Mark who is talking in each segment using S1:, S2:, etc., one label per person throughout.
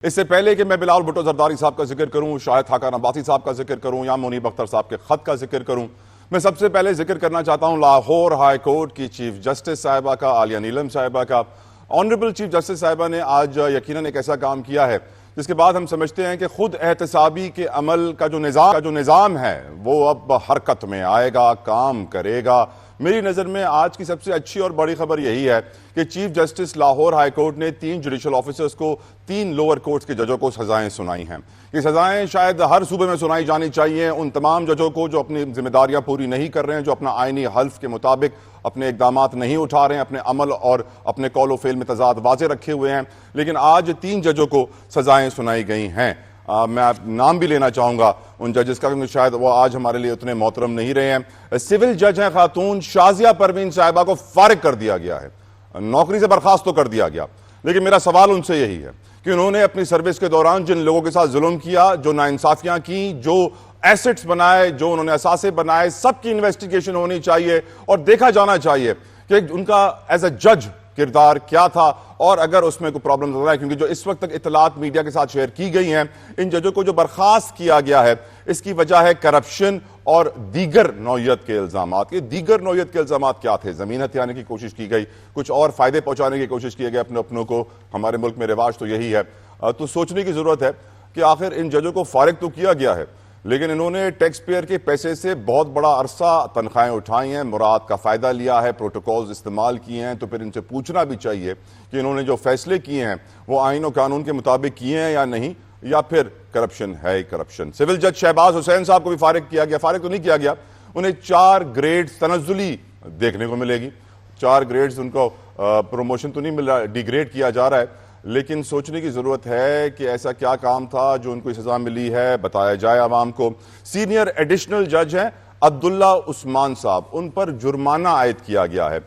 S1: इससे पहले कि मैं बिलावल भुट्टो जरदारी साहब का जिक्र करूं, शाहिद खाकान अब्बासी साहब का जिक्र करूं या मुनीब अख्तर साहब के खत का जिक्र करूं, मैं सबसे पहले जिक्र करना चाहता हूं लाहौर हाई कोर्ट की चीफ जस्टिस साहिबा का, आलिया नीलम साहिबा का। ऑनरेबल चीफ जस्टिस साहिबा ने आज यकीनन एक ऐसा काम किया है जिसके बाद हम समझते हैं कि खुद एहतसाबी के अमल का जो निज़ाम है वो अब हरकत में आएगा, काम करेगा। मेरी नज़र में आज की सबसे अच्छी और बड़ी खबर यही है कि chief justice Lahore high court ने 3 जुडिशल ऑफिसर्स को 3 लोअर कोर्ट्स के जजों को सजाएं सुनाई हैं। ये सजाएं शायद हर सूबे में सुनाई जानी चाहिए उन तमाम जजों को जो अपनी जिम्मेदारियां पूरी नहीं कर रहे हैं, जो अपना आईनी हल्फ के मुताबिक अपने इकदामात नहीं उठा रहे हैं, अपने अमल और अपने कौल व फेल में तजाद वाजे रखे हुए हैं। लेकिन आज 3 जजों को सजाएं सुनाई गई हैं। मैं नाम भी लेना चाहूंगा उन जजेस का, क्योंकि शायद वो आज हमारे लिए उतने मोहतरम नहीं रहे हैं। सिविल जज हैं खातून शाजिया परवीन साहिबा को फारिग कर दिया गया है, नौकरी से बर्खास्त तो कर दिया गया, लेकिन मेरा सवाल उनसे यही है कि उन्होंने अपनी सर्विस के दौरान जिन लोगों के साथ जुल्म किया, जो नाइंसाफियां की, जो एसेट्स बनाए, जो उन्होंने असासे बनाए, सबकी इन्वेस्टिगेशन होनी चाहिए और देखा जाना चाहिए कि उनका एज ए जज किरदार क्या था और अगर उसमें कोई प्रॉब्लम नजर आए। क्योंकि जो इस वक्त तक इतलात मीडिया के साथ शेयर की गई हैं, इन जजों को जो बर्खास्त किया गया है इसकी वजह है करप्शन और दीगर नौयत के इल्जामात। ये दीगर नौयत के इल्जामात क्या थे? जमीन हथियाने की कोशिश की गई, कुछ और फायदे पहुंचाने की कोशिश किए गए अपने अपनों को। हमारे मुल्क में रिवाज तो यही है। तो सोचने की जरूरत है कि आखिर इन जजों को फारिग तो किया गया है, लेकिन इन्होंने टैक्स पेयर के पैसे से बहुत बड़ा अरसा तनख्वाहें उठाई हैं, मुराद का फायदा लिया है, प्रोटोकॉल्स इस्तेमाल किए हैं। तो फिर इनसे पूछना भी चाहिए कि इन्होंने जो फैसले किए हैं वो आईन और कानून के मुताबिक किए हैं या नहीं, या फिर करप्शन है करप्शन। सिविल जज शहबाज हुसैन साहब को भी फारिग किया गया। फारिग तो नहीं किया गया, उन्हें 4 ग्रेड्स तनज़्ज़ुली देखने को मिलेगी। 4 ग्रेड्स उनको प्रमोशन तो नहीं मिल रहा, डिग्रेड किया जा रहा है। लेकिन सोचने की जरूरत है कि ऐसा क्या काम था जो उनको सजा मिली है, बताया जाए आवाम को। सीनियर एडिशनल जज हैं अब्दुल्ला उस्मान साहब, उन पर जुर्माना आयद किया गया है।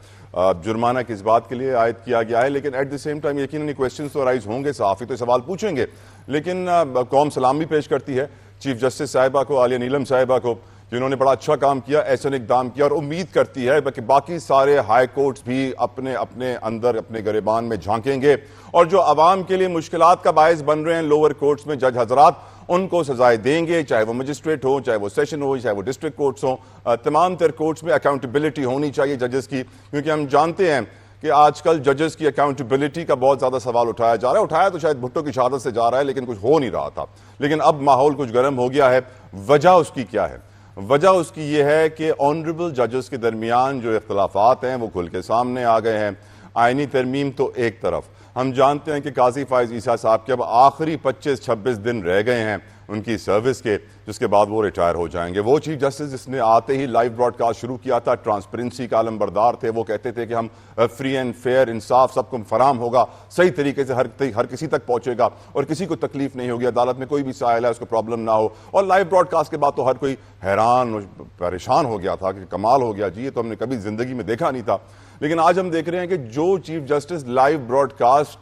S1: जुर्माना किस बात के लिए आयद किया गया है, लेकिन एट द सेम टाइम यकीनन क्वेश्चन तो राइज होंगे, सहाफी तो सवाल पूछेंगे, लेकिन कौम सलाम भी पेश करती है चीफ जस्टिस साहिबा को, आलिया नीलम साहिबा को, जिन्होंने बड़ा अच्छा काम किया, ऐसा इकदाम किया, और उम्मीद करती है कि बाकी सारे हाई कोर्ट्स भी अपने अपने अंदर अपने गिरेबान में झांकेंगे और जो आवाम के लिए मुश्किलात का बायस बन रहे हैं लोअर कोर्ट्स में जज हजरात, उनको सजाएं देंगे, चाहे वो मजिस्ट्रेट हो, चाहे वो सेशन हो, चाहे वो डिस्ट्रिक्ट कोर्ट्स हो। तमाम तर कोर्ट्स में अकाउंटेबिलिटी होनी चाहिए जजेस की, क्योंकि हम जानते हैं कि आजकल जजेस की अकाउंटेबिलिटी का बहुत ज्यादा सवाल उठाया जा रहा है। उठाया तो शायद भुट्टो की शहादत से जा रहा है, लेकिन कुछ हो नहीं रहा था। लेकिन अब माहौल कुछ गर्म हो गया है। वजह उसकी क्या है? वजह उसकी यह है कि ऑनरेबल जजेस के दरमियान जो इख्तलाफात हैं वो खुल के सामने आ गए हैं। आईनी तरमीम तो एक तरफ, हम जानते हैं कि काजी फायज ईसा साहब के अब आखिरी 25-26 दिन रह गए हैं उनकी सर्विस के, जिसके बाद वो रिटायर हो जाएंगे। वो चीफ जस्टिस जिसने आते ही लाइव ब्रॉडकास्ट शुरू किया था, ट्रांसपेरेंसी का अलमबरदार थे। वो कहते थे कि हम फ्री एंड फेयर, इंसाफ सबको फराम होगा, सही तरीके से हर किसी तक पहुंचेगा और किसी को तकलीफ नहीं होगी, अदालत में कोई भी साइल है उसको प्रॉब्लम ना हो। और लाइव ब्रॉडकास्ट के बाद तो हर कोई हैरान और परेशान हो गया था कि कमाल हो गया जी, ये तो हमने कभी जिंदगी में देखा नहीं था। लेकिन आज हम देख रहे हैं कि जो चीफ जस्टिस लाइव ब्रॉडकास्ट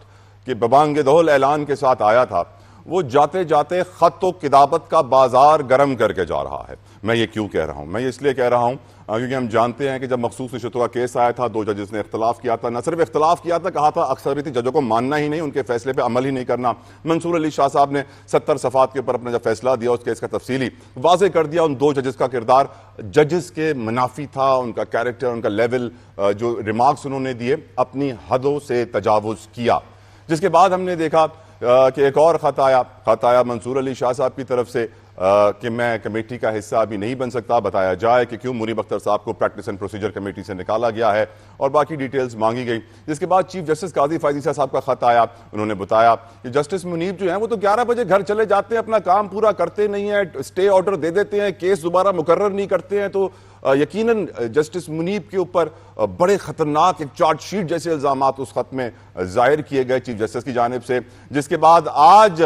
S1: के बबांगे दौल ऐलान के साथ आया था, वो जाते जाते खत व किताबत का बाजार गर्म करके जा रहा है। मैं ये क्यों कह रहा हूं? मैं ये इसलिए कह रहा हूं क्योंकि हम जानते हैं कि जब मखसूस रिश्वतों का केस आया था, 2 जजेस ने इख्तलाफ किया था। न सिर्फ इख्तलाफ किया था, कहा था अक्सरियती जजों को मानना ही नहीं, उनके फैसले पे अमल ही नहीं करना। मंसूर अली शाह साहब ने 70 सफ़ात के ऊपर अपना जब फैसला दिया, उस केस का तफसीली वाज़े कर दिया। उन 2 जजेस का किरदार जजेस के मुनाफी था, उनका कैरेक्टर, उनका लेवल, जो रिमार्क्स उन्होंने दिए, अपनी हदों से तजावुज़ किया। जिसके बाद हमने देखा कि एक और खत आया मंसूर अली शाह साहब की तरफ से कि मैं कमेटी का हिस्सा अभी नहीं बन सकता, बताया जाए कि क्यों मुनीब अख्तर साहब को प्रैक्टिस एंड प्रोसीजर कमेटी से निकाला गया है, और बाकी डिटेल्स मांगी गई। जिसके बाद चीफ जस्टिस काजी फायज ईसा साहब का खत आया। उन्होंने बताया कि जस्टिस मुनीब जो है वो तो 11 बजे घर चले जाते हैं, अपना काम पूरा करते नहीं है, स्टे ऑर्डर दे देते हैं, केस दोबारा मुकर्रर नहीं करते हैं। तो यकीनन जस्टिस मुनीब के ऊपर बड़े खतरनाक एक चार्जशीट जैसे इल्जामात उस खत में जाहिर किए गए चीफ जस्टिस की जानिब से। जिसके बाद आज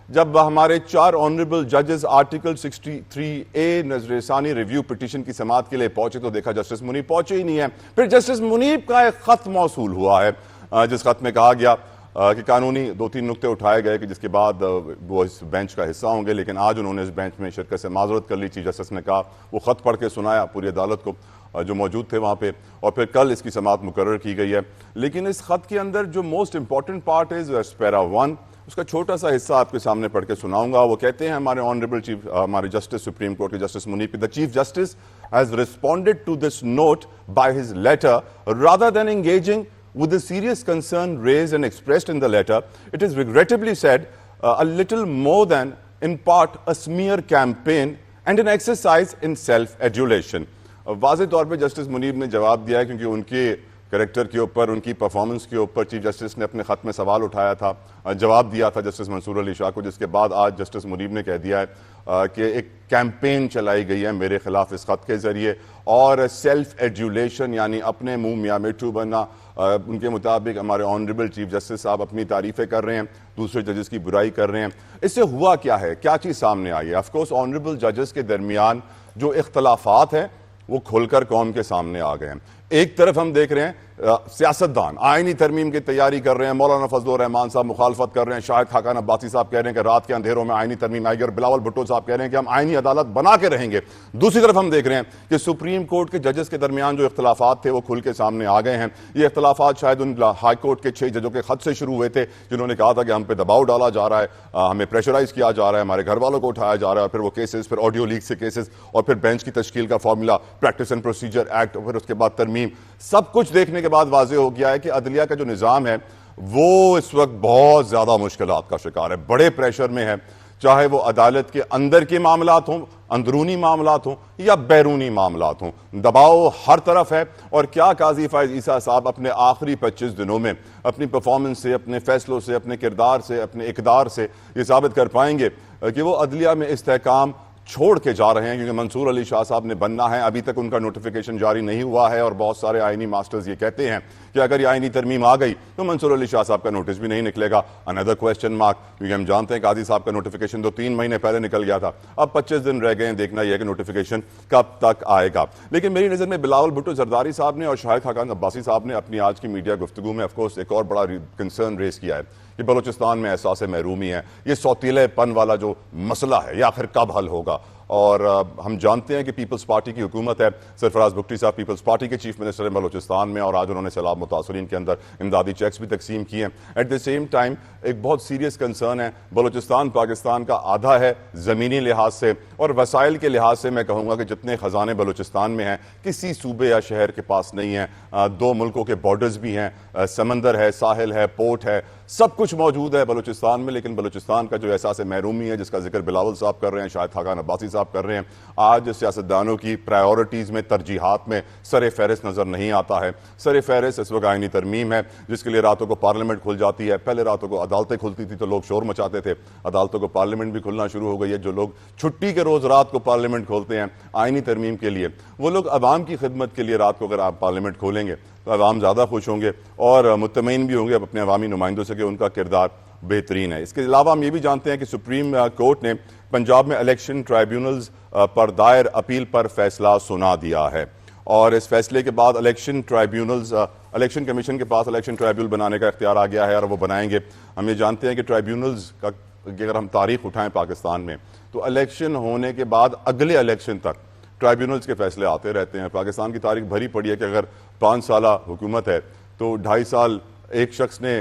S1: जब हमारे 4 ऑनरेबल जजेस आर्टिकल 63A नजरसानी रिव्यू पिटीशन की समाअत के लिए पहुंचे, तो देखा जस्टिस मुनीब पहुंचे ही नहीं है। फिर जस्टिस मुनीब का एक खत मौसूल हुआ है जिस खत में कहा गया कि कानूनी 2-3 नुक्ते उठाए गए कि जिसके बाद वो इस बेंच का हिस्सा होंगे। लेकिन आज उन्होंने इस बेंच में शिरकत से माजरत कर ली। चीफ जस्टिस ने कहा, वो खत पढ़ के सुनाया पूरी अदालत को जो मौजूद थे वहाँ पे, और फिर कल इसकी समाअत मुकर्रर की गई है। लेकिन इस खत के अंदर जो most important part is para 1, उसका छोटा सा हिस्सा आपके सामने पढ़ के सुनाऊंगा। वो कहते हैं हमारे ऑनरेबल चीफ, हमारे जस्टिस सुप्रीम कोर्ट के justice Munib, the chief justice has responded to this note by his letter rather than engaging with the serious concern raised and expressed in the letter. It is regrettably said a little more than, in part, a smear campaign and an exercise in self-adulation. वाज़े तौर पे justice Munib ने जवाब दिया है, क्योंकि उनके character के ऊपर, उनकी परफॉर्मेंस के ऊपर चीफ जस्टिस ने अपने खत में सवाल उठाया था, जवाब दिया था जस्टिस मंसूर अली शाह को, जिसके बाद आज जस्टिस मुनीब ने कह दिया है कि एक कैंपेन चलाई गई है मेरे खिलाफ इस खत के जरिए, और सेल्फ एड्यूलेशन यानी अपने मुंह मियाँ मिट्ठू बनना। उनके मुताबिक हमारे ऑनरेबल चीफ जस्टिस साहब अपनी तारीफें कर रहे हैं, दूसरे जजेस की बुराई कर रहे हैं। इससे हुआ क्या है, क्या चीज़ सामने आई है? ऑफकोर्स ऑनरेबल जजेस के दरमियान जो इख्तलाफात हैं वो खुलकर कौम के सामने आ गए हैं। एक तरफ हम देख रहे हैं सियासतदान आईनी तरमीम की तैयारी कर रहे हैं, मौलाना फजलुर रहमान साहब मुखालफत कर रहे हैं, शाहिद खाकान अब्बासी साहब कह रहे हैं कि रात के अंधेरों में आईनी तरमीम आएगी, और बिलावल भुट्टो साहब कह रहे हैं कि हम आईनी अदालत बना के रहेंगे। दूसरी तरफ हम देख रहे हैं कि सुप्रीम कोर्ट के जजेस के दरमियान जो इख्तलाफात थे वो खुल के सामने आ गए हैं। ये इख्तलाफात शायद उन हाई कोर्ट के 6 जजों के खत से शुरू हुए थे, जिन्होंने कहा था कि हम पे दबाव डाला जा रहा है, हमें प्रेशराइज किया जा रहा है, हमारे घर वालों को उठाया जा रहा है, फिर वो केसेस, फिर ऑडियो लीक से केसेस, और फिर बेंच की तश्कील का formula, practice and procedure act, और फिर उसके बाद तरमीम। सब कुछ देखने के बाद वाज़ेह हो गया है कि अदलिया का जो निज़ाम है वो इस वक्त बहुत ज़्यादा मुश्किलात का शिकार है, बड़े प्रेशर में है, चाहे वो अदालत के अंदर के मामलात हों, अंदरूनी मामलात हों या बैरूनी मामलात हों, दबाव हर तरफ है। और क्या काजी फायज ईसा साहब अपने आखिरी 25 दिनों में अपनी परफॉर्मेंस से, अपने फैसलों से, अपने किरदार से, अपने इकदार से ये साबित कर पाएंगे कि वो अदलिया में इस्तेहकाम छोड़ के जा रहे हैं, क्योंकि मंसूर अली शाह साहब ने बनना है, अभी तक उनका नोटिफिकेशन जारी नहीं हुआ है। और बहुत सारे आईनी मास्टर्स ये कहते हैं कि अगर ये आईनी तरमीम आ गई तो मंसूर अली शाह साहब का नोटिस भी नहीं निकलेगा। अनदर क्वेश्चन मार्क, क्योंकि हम जानते हैं काजी साहब का नोटिफिकेशन तो 3 महीने पहले निकल गया था, अब 25 दिन रह गए हैं, देखना यह है कि नोटिफिकेशन कब तक आएगा। लेकिन मेरी नज़र में बिलावल भुट्टो जरदारी साहब ने और शाहिद खाकान अब्बासी साहब ने अपनी आज की मीडिया गुफ्तगू में ऑफकोर्स एक और बड़ा कंसर्न रेज किया है कि बलोचिस्तान में एहसास महरूमी है, ये सौतीलेपन वाला जो मसला है ये आखिर कब हल होगा। और हम जानते हैं कि पीपल्स पार्टी की हुकूमत है, सरफराज भुट्टी साहब पीपल्स पार्टी के चीफ मिनिस्टर हैं बलोचिस्तान में, और आज उन्होंने सैलाब मुतासरीन के अंदर इमदादी चेक्स भी तकसीम किए हैं। एट द सेम टाइम एक बहुत सीरियस कंसर्न है, बलोचिस्तान पाकिस्तान का आधा है ज़मीनी लिहाज से, और वसाइल के लिहाज से मैं कहूँगा कि जितने ख़जाने बलोचिस्तान में हैं किसी सूबे या शहर के पास नहीं है। 2 मुल्कों के बॉर्डर्स भी हैं, समंदर है, साहिल है, पोर्ट है, सब कुछ मौजूद है बलोचिस्तान में। लेकिन बलोचिस्तान का जो एहसास महरूमी है, जिसका जिक्र बिलावल साहब कर रहे हैं, शाहिद खाकान अब्बासी साहब कर रहे हैं, आज सियासतदानों की प्रायोरिटीज़ में, तरजीहात में सर फहरिस्त नज़र नहीं आता है। सर फहरिस्त इस वक्त आईनी तरमीम है, जिसके लिए रातों को पार्लियामेंट खुल जाती है। पहले रातों को अदालतें खुलती थी तो लोग शोर मचाते थे, अदालतों को पार्लियामेंट भी खुलना शुरू हो गई है। जो लोग छुट्टी के रोज़ रात को पार्लियामेंट खोलते हैं आईनी तरमीम के लिए, वो लोग अवाम की खिदमत के लिए रात को अगर आप पार्लियामेंट खोलेंगे तो अवाम ज़्यादा खुश होंगे और मुतमईन भी होंगे अपने अवामी नुमाइंदों से कि उनका किरदार बेहतरीन है। इसके अलावा हम ये भी जानते हैं कि सुप्रीम कोर्ट ने पंजाब में इलेक्शन ट्राइब्यूनल्स पर दायर अपील पर फैसला सुना दिया है, और इस फैसले के बाद इलेक्शन ट्राइब्यूनल्स, इलेक्शन कमीशन के पास इलेक्शन ट्राइब्यूनल बनाने का इख्तियार आ गया है और वो बनाएंगे। हम ये जानते हैं कि ट्राइब्यूनल्स का अगर हम तारीख उठाएं पाकिस्तान में, तो इलेक्शन होने के बाद अगले इलेक्शन तक ट्राइब्यूनल्स के फैसले आते रहते हैं। पाकिस्तान की तारीख भरी पड़ी है कि अगर 5 साल हुकूमत है तो 2.5 साल एक शख्स ने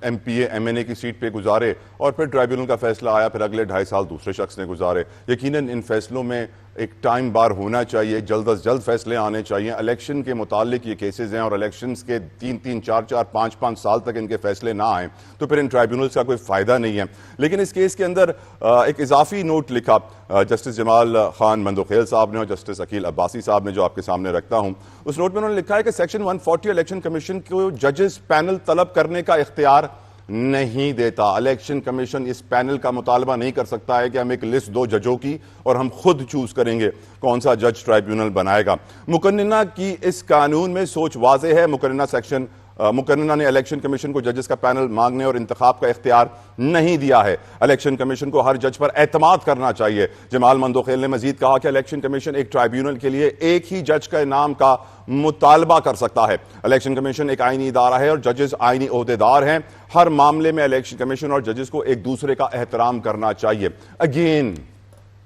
S1: MPA MNA की सीट पे गुजारे, और फिर ट्राइब्यूनल का फैसला आया, फिर अगले 2.5 साल दूसरे शख्स ने गुजारे। यकीनन इन फैसलों में एक टाइम बार होना चाहिए, जल्द अज जल्द फैसले आने चाहिए। इलेक्शन के मुतालिक ये केसेस हैं, और इलेक्शंस के 3-3, 4-4, 5-5 साल तक इनके फैसले ना आएँ तो फिर इन ट्राइब्यूनल्स का कोई फ़ायदा नहीं है। लेकिन इस केस के अंदर एक इजाफी नोट लिखा जस्टिस जमाल खान मंदोखेल साहब ने और जस्टिस अकील अब्बासी साहब ने, जो आपके सामने रखता हूँ। उस नोट में उन्होंने लिखा है कि सेक्शन 140 इलेक्शन कमीशन को जजेस पैनल तलब करने का इख्तियार नहीं देता। इलेक्शन कमीशन इस पैनल का मुतालबा नहीं कर सकता है कि हम एक लिस्ट दो जजों की और हम खुद चूज करेंगे कौन सा जज ट्राइब्यूनल बनाएगा। मुकन्निना की इस कानून में सोच वाज़ेह है। मुकन्निना ने इलेक्शन कमीशन को जजेस का पैनल मांगने और इंतखाब का इख्तियार नहीं दिया है। इलेक्शन कमीशन को हर जज पर एतमाद करना चाहिए। जमाल मंदोखेल ने मजीद कहा कि इलेक्शन कमीशन एक ट्राइब्यूनल के लिए एक ही जज के नाम का मुतालबा कर सकता है। इलेक्शन कमीशन एक आईनी इदारा है और जजेस आईनी ओहदेदार हैं। हर मामले में इलेक्शन कमीशन और जजेस को एक दूसरे का एहतराम करना चाहिए। अगेन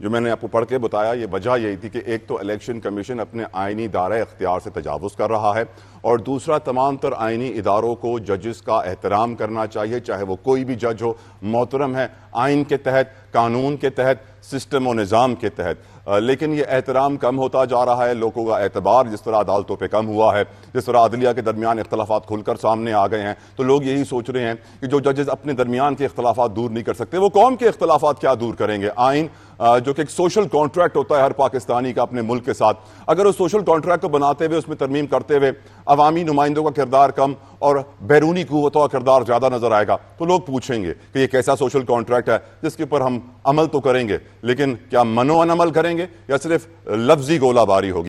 S1: जो मैंने आपको पढ़ के बताया, ये वजह यही थी कि एक तो इलेक्शन कमीशन अपने आइनी दायरे इख्तियार से तजावुज़ कर रहा है, और दूसरा तमाम तर आइनी इदारों को जजेस का एहतराम करना चाहिए, चाहे वो कोई भी जज हो, मोहतरम है आइन के तहत, कानून के तहत, सिस्टम और निज़ाम के तहत। लेकिन ये एहतराम कम होता जा रहा है, लोगों का एतबार जिस तरह अदालतों पे कम हुआ है, जिस तरह अदलिया के दरमियान इख्तलाफात खुलकर सामने आ गए हैं, तो लोग यही सोच रहे हैं कि जो जजेस अपने दरमियान के इख्तलाफात दूर नहीं कर सकते, वो कौम के इख्तलाफात क्या दूर करेंगे। आइन जो कि एक सोशल कॉन्ट्रैक्ट होता है हर पाकिस्तानी का अपने मुल्क के साथ, अगर उस सोशल कॉन्ट्रैक्ट को बनाते हुए उसमें तरमीम करते हुए अवामी नुमाइंदों का किरदार कम और बैरूनी कुव्वतों का किरदार ज्यादा नजर आएगा, तो लोग पूछेंगे कि ये कैसा सोशल कॉन्ट्रैक्ट है जिसके ऊपर हम अमल तो करेंगे, लेकिन क्या मनो अमल करेंगे या सिर्फ लफ्जी गोलाबारी होगी।